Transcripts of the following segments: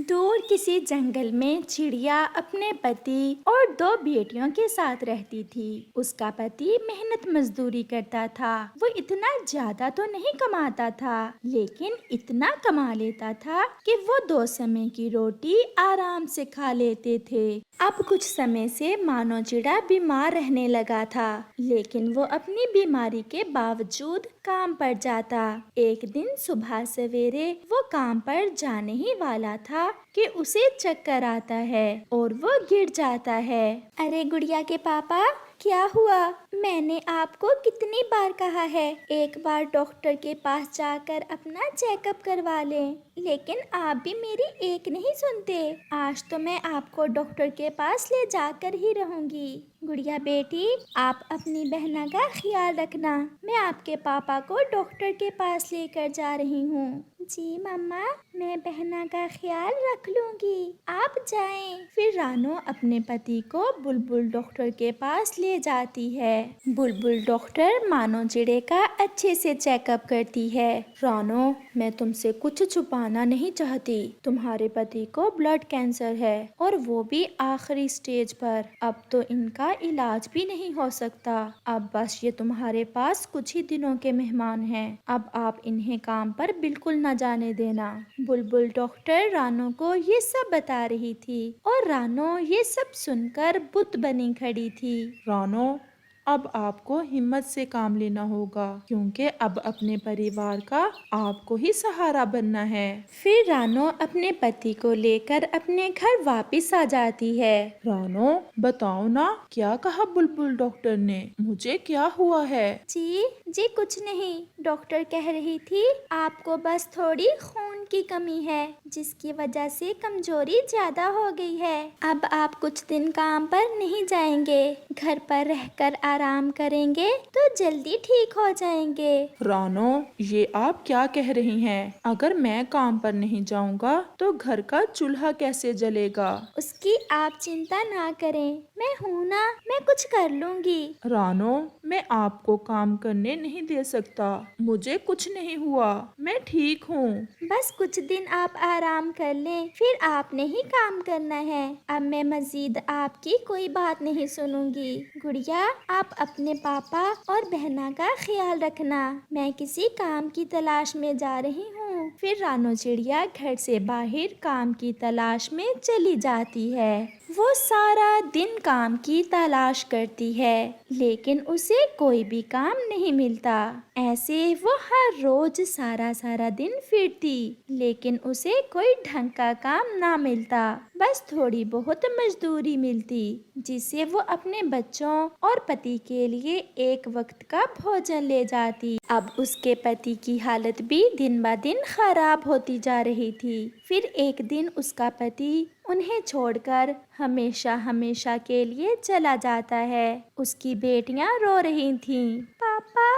दूर किसी जंगल में चिड़िया अपने पति और दो बेटियों के साथ रहती थी। उसका पति मेहनत मजदूरी करता था। वो इतना ज्यादा तो नहीं कमाता था, लेकिन इतना कमा लेता था कि वो 2 समय की रोटी आराम से खा लेते थे। अब कुछ समय से मानो चिड़ा बीमार रहने लगा था, लेकिन वो अपनी बीमारी के बावजूद काम पर जाता। एक दिन सुबह सवेरे वो काम पर जाने ही वाला था कि उसे चक्कर आता है और वो गिर जाता है। अरे गुड़िया के पापा, क्या हुआ? मैंने आपको कितनी बार कहा है एक बार डॉक्टर के पास जाकर अपना चेकअप करवा लें, लेकिन आप भी मेरी एक नहीं सुनते। आज तो मैं आपको डॉक्टर के पास ले जाकर ही रहूंगी। गुड़िया बेटी, आप अपनी बहना का ख्याल रखना। मैं आपके पापा को डॉक्टर के पास लेकर जा रही हूँ। जी मम्मा, मैं बहना का ख्याल रख लूंगी, आप जाएं। फिर रानो अपने पति को बुलबुल डॉक्टर के पास ले जाती है। बुलबुल डॉक्टर मानो चिड़े का अच्छे से चेकअप करती है। रानो, मैं तुमसे कुछ छुपाना नहीं चाहती। तुम्हारे पति को ब्लड कैंसर है और वो भी आखिरी स्टेज पर। अब तो इनका इलाज भी नहीं हो सकता। अब बस ये तुम्हारे पास कुछ ही दिनों के मेहमान हैं। अब आप इन्हें काम पर बिल्कुल न जाने देना। बुलबुल डॉक्टर रानो को ये सब बता रही थी और रानो ये सब सुनकर बुत बनी खड़ी थी। रानो, अब आपको हिम्मत से काम लेना होगा, क्योंकि अब अपने परिवार का आपको ही सहारा बनना है। फिर रानो अपने पति को लेकर अपने घर वापस आ जाती है। रानो, बताओ ना, क्या कहा बुलबुल डॉक्टर ने? मुझे क्या हुआ है? जी कुछ नहीं। डॉक्टर कह रही थी आपको बस थोड़ी खून की कमी है, जिसकी वजह से कमजोरी ज्यादा हो गई है। अब आप कुछ दिन काम पर नहीं जाएंगे, घर पर रहकर आराम करेंगे तो जल्दी ठीक हो जाएंगे। रानो, ये आप क्या कह रही हैं? अगर मैं काम पर नहीं जाऊंगा तो घर का चूल्हा कैसे जलेगा? उसकी आप चिंता ना करें, मैं हूँ ना, मैं कुछ कर लूंगी। रानो, मैं आपको काम करने नहीं दे सकता। मुझे कुछ नहीं हुआ, मैं ठीक हूँ। बस कुछ दिन आप आराम कर लें, फिर आपने ही काम करना है। अब मैं मजीद आपकी कोई बात नहीं सुनूंगी। गुड़िया, आप अपने पापा और बहना का ख्याल रखना। मैं किसी काम की तलाश में जा रही हूँ। फिर रानो चिड़िया घर से बाहर काम की तलाश में चली जाती है। वो सारा दिन काम की तलाश करती है, लेकिन उसे कोई भी काम नहीं मिलता। ऐसे वो हर रोज सारा दिन फिरती, लेकिन उसे कोई ढंग का काम ना मिलता। बस थोड़ी बहुत मजदूरी मिलती, जिससे वो अपने बच्चों और पति के लिए एक वक्त का भोजन ले जाती। अब उसके पति की हालत भी दिन ब दिन खराब होती जा रही थी। फिर एक दिन उसका पति उन्हें छोड़कर हमेशा हमेशा के लिए चला जाता है। उसकी बेटियां रो रही थीं। पापा,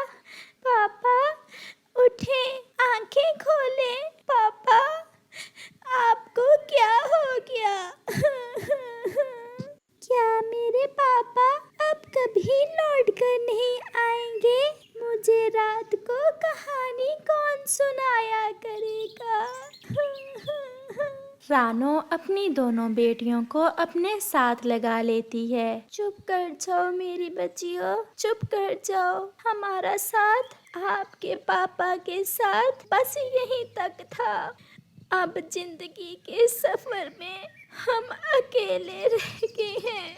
पापा, उठें, आंखें खोलें। पापा, आपको क्या हो गया? क्या मेरे पापा अब कभी लौट कर नहीं आएंगे? मुझे रात को कहानी कौन सुनाया करेगा? रानो अपनी दोनों बेटियों को अपने साथ लगा लेती है। चुप कर जाओ मेरी बच्चियों, चुप कर जाओ। हमारा साथ आपके पापा के साथ बस यहीं तक था। अब जिंदगी के सफर में हम अकेले रह गए हैं।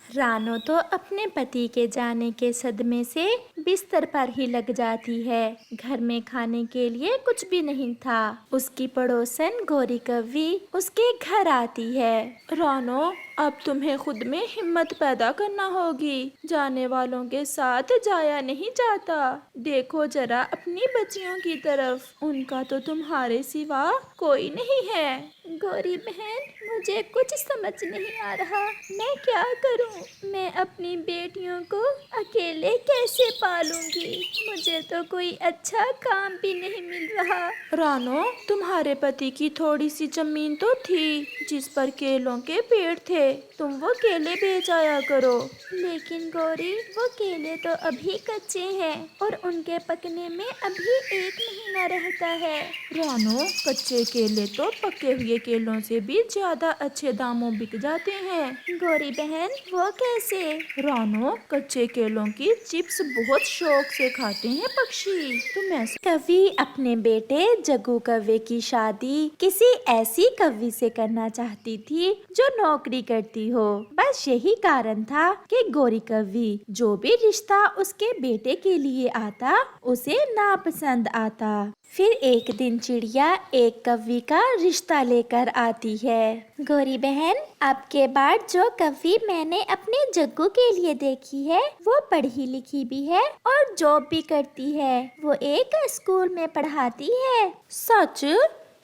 रानो तो अपने पति के जाने के सदमे से बिस्तर पर ही लग जाती है। घर में खाने के लिए कुछ भी नहीं था। उसकी पड़ोसन गोरी कव्वी उसके घर आती है। रानो, अब तुम्हें खुद में हिम्मत पैदा करना होगी। जाने वालों के साथ जाया नहीं जाता। देखो जरा अपनी बच्चियों की तरफ, उनका तो तुम्हारे सिवा कोई नहीं है। गोरी बहन, मुझे कुछ समझ नहीं आ रहा, मैं क्या करूं? मैं अपनी बेटियों को अकेले कैसे पालूंगी? मुझे तो कोई अच्छा काम भी नहीं मिल रहा। रानो, तुम्हारे पति की थोड़ी सी जमीन तो थी जिस पर केलों के पेड़ थे, तुम वो केले बेच आया करो। लेकिन गौरी, वो केले तो अभी कच्चे हैं और उनके पकने में अभी 1 महीना रहता है। रानो, कच्चे केले तो पके हुए केलों से भी ज्यादा अच्छे दामों बिक जाते हैं। गौरी बहन, वो कैसे? रानो, कच्चे केलों की चिप्स बहुत शौक से खाते हैं पक्षी। तुम ऐसा कवि अपने बेटे जग्गू कव्वे की शादी किसी ऐसी कवि से करना चाहती थी जो नौकरी करती हो। बस यही कारण था कि गौरी कवि जो भी रिश्ता उसके बेटे के लिए आता उसे नापसंद आता। फिर एक दिन चिड़िया एक कवि का रिश्ता लेकर आती है। गौरी बहन, अब के बाद जो कवि मैंने अपने जग्गू के लिए देखी है वो पढ़ी लिखी भी है और जॉब भी करती है। वो एक स्कूल में पढ़ाती है। सच?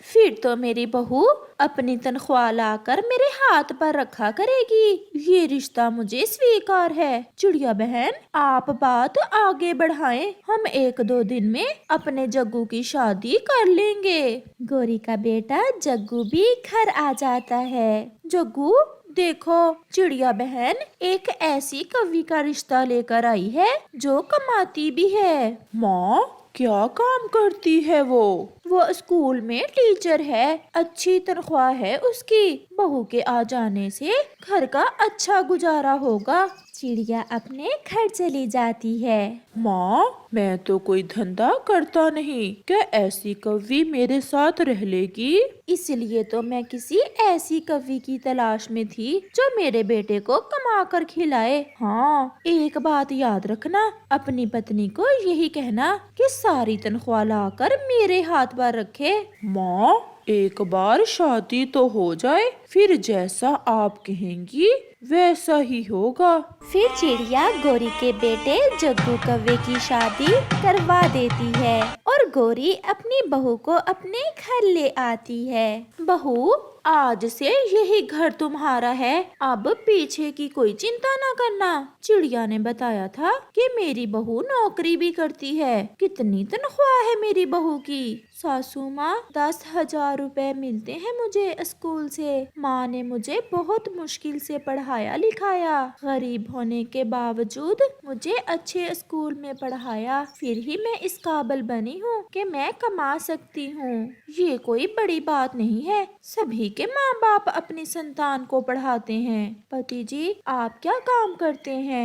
फिर तो मेरी बहू अपनी तनख्वाह लाकर मेरे हाथ पर रखा करेगी। ये रिश्ता मुझे स्वीकार है। चिड़िया बहन, आप बात आगे बढ़ाएं, हम 1-2 दिन में अपने जग्गू की शादी कर लेंगे। गौरी का बेटा जग्गू भी घर आ जाता है। जग्गू, देखो, चिड़िया बहन एक ऐसी कवि का रिश्ता लेकर आई है जो कमाती भी है। माँ, क्या काम करती है वो स्कूल में टीचर है, अच्छी तनख्वाह है उसकी। बहू के आ जाने से घर का अच्छा गुजारा होगा। चिड़िया अपने घर चली जाती है। माँ, मैं तो कोई धंधा करता नहीं, क्या ऐसी कवि मेरे साथ रह लेगी? इसलिए तो मैं किसी ऐसी कवि की तलाश में थी जो मेरे बेटे को कमा कर खिलाए। हाँ, एक बात याद रखना, अपनी पत्नी को यही कहना कि सारी तनख्वाह लाकर मेरे हाथ पर रखे। माँ, एक बार शादी तो हो जाए, फिर जैसा आप कहेंगी वैसा ही होगा। फिर चिड़िया गौरी के बेटे जग्गू कव्वे की शादी करवा देती है और गौरी अपनी बहू को अपने घर ले आती है। बहू, आज से यही घर तुम्हारा है, अब पीछे की कोई चिंता न करना। चिड़िया ने बताया था कि मेरी बहू नौकरी भी करती है। कितनी तनख्वाह है मेरी बहू की? सासू माँ, 10,000 रुपए मिलते हैं मुझे स्कूल से। माँ ने मुझे बहुत मुश्किल से पढ़ाया लिखाया, गरीब होने के बावजूद मुझे अच्छे स्कूल में पढ़ाया, फिर ही मैं इस काबिल बनी हूँ कि मैं कमा सकती हूँ। ये कोई बड़ी बात नहीं है, सभी के माँ बाप अपनी संतान को पढ़ाते हैं। पति जी, आप क्या काम करते हैं?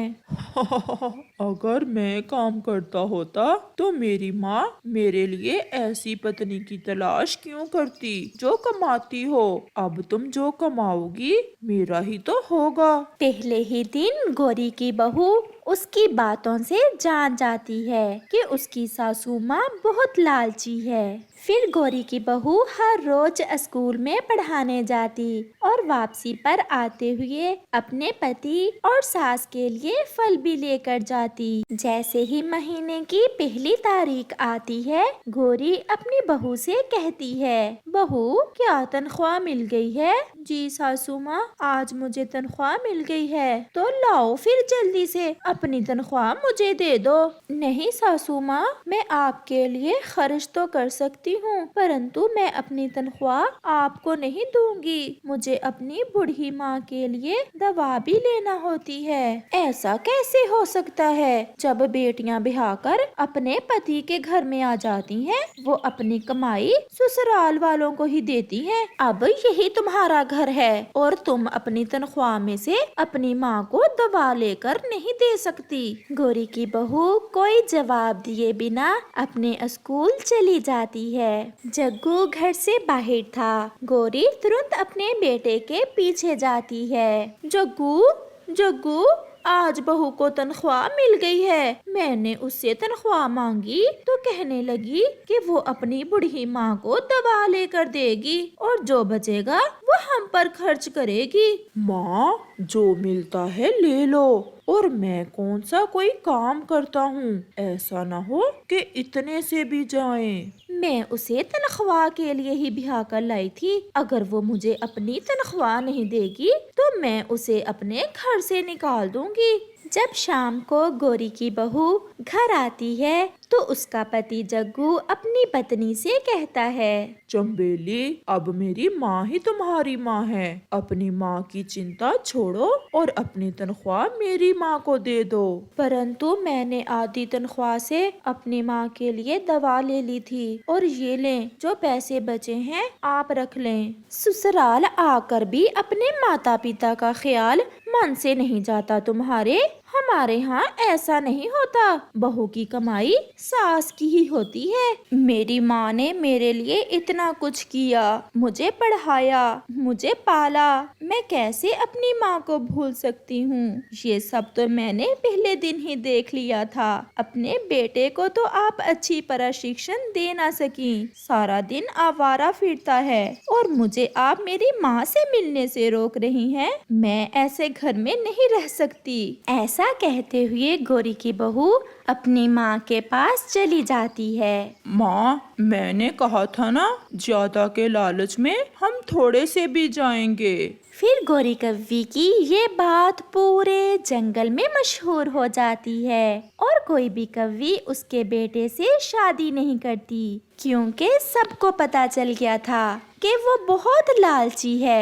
अगर मैं काम करता होता तो मेरी माँ मेरे लिए ऐसी पत्नी की तलाश क्यों करती जो कमाती हो। अब तुम जो कमाओगी मेरा ही तो होगा। पहले ही दिन गौरी की बहू उसकी बातों से जान जाती है कि उसकी सासू माँ बहुत लालची है। फिर गौरी की बहू हर रोज स्कूल में पढ़ाने जाती और वापसी पर आते हुए अपने पति और सास के लिए फल भी लेकर जाती। जैसे ही महीने की पहली तारीख आती है, गौरी अपनी बहू से कहती है, बहू, क्या तनख्वाह मिल गई है? जी सासू माँ, आज मुझे तनख्वाह मिल गई है। तो लाओ फिर जल्दी से अपनी तनख्वाह मुझे दे दो। नहीं सासू माँ, मैं आपके लिए खर्च तो कर सकती हूँ, परंतु मैं अपनी तनख्वाह आपको नहीं दूंगी। मुझे अपनी बूढ़ी माँ के लिए दवा भी लेना होती है। ऐसा कैसे हो सकता है? जब बेटियां ब्याह कर अपने पति के घर में आ जाती हैं, वो अपनी कमाई ससुराल वालों को ही देती हैं। अब यही तुम्हारा घर है और तुम अपनी तनख्वाह में से अपनी माँ को दवा लेकर नहीं दे सकती। गौरी की बहू कोई जवाब दिए बिना अपने स्कूल चली जाती है। जग्गू घर से बाहर था। गौरी तुरंत अपने बेटे के पीछे जाती है। जग्गू, जग्गू, आज बहू को तनख्वाह मिल गई है। मैंने उससे तनख्वाह मांगी तो कहने लगी कि वो अपनी बूढ़ी माँ को दवा लेकर देगी और जो बचेगा वो हम पर खर्च करेगी। माँ, जो मिलता है ले लो, और मैं कौन सा कोई काम करता हूँ, ऐसा ना हो कि इतने से भी जाएं। मैं उसे तनख्वाह के लिए ही ब्याह कर लाई थी। अगर वो मुझे अपनी तनख्वाह नहीं देगी तो मैं उसे अपने घर से निकाल दूंगी। जब शाम को गौरी की बहू घर आती है तो उसका पति जग्गू अपनी पत्नी से कहता है, चंबेली, अब मेरी माँ ही तुम्हारी माँ है। अपनी माँ की चिंता छोड़ो और अपनी तनख्वाह मेरी माँ को दे दो। परंतु मैंने आधी तनख्वाह से अपनी माँ के लिए दवा ले ली थी और ये लें, जो पैसे बचे हैं आप रख लें। ससुराल आकर भी अपने माता पिता का ख्याल मन से नहीं जाता तुम्हारे। हमारे यहाँ ऐसा नहीं होता, बहू की कमाई सास की ही होती है। मेरी माँ ने मेरे लिए इतना कुछ किया, मुझे पढ़ाया, मुझे पाला, मैं कैसे अपनी माँ को भूल सकती हूँ। ये सब तो मैंने पहले दिन ही देख लिया था। अपने बेटे को तो आप अच्छी प्रशिक्षण दे ना सकी, सारा दिन आवारा फिरता है और मुझे आप मेरी माँ से मिलने से रोक रही हैं। मैं ऐसे घर में नहीं रह सकती। ऐसा कहते हुए गौरी की बहू अपनी माँ के पास चली जाती है। माँ, मैंने कहा था ना, ज्यादा के लालच में हम थोड़े से भी जाएंगे। फिर गौरी कव्वी की ये बात पूरे जंगल में मशहूर हो जाती है और कोई भी कव्वी उसके बेटे से शादी नहीं करती, क्योंकि सबको पता चल गया था कि वो बहुत लालची है।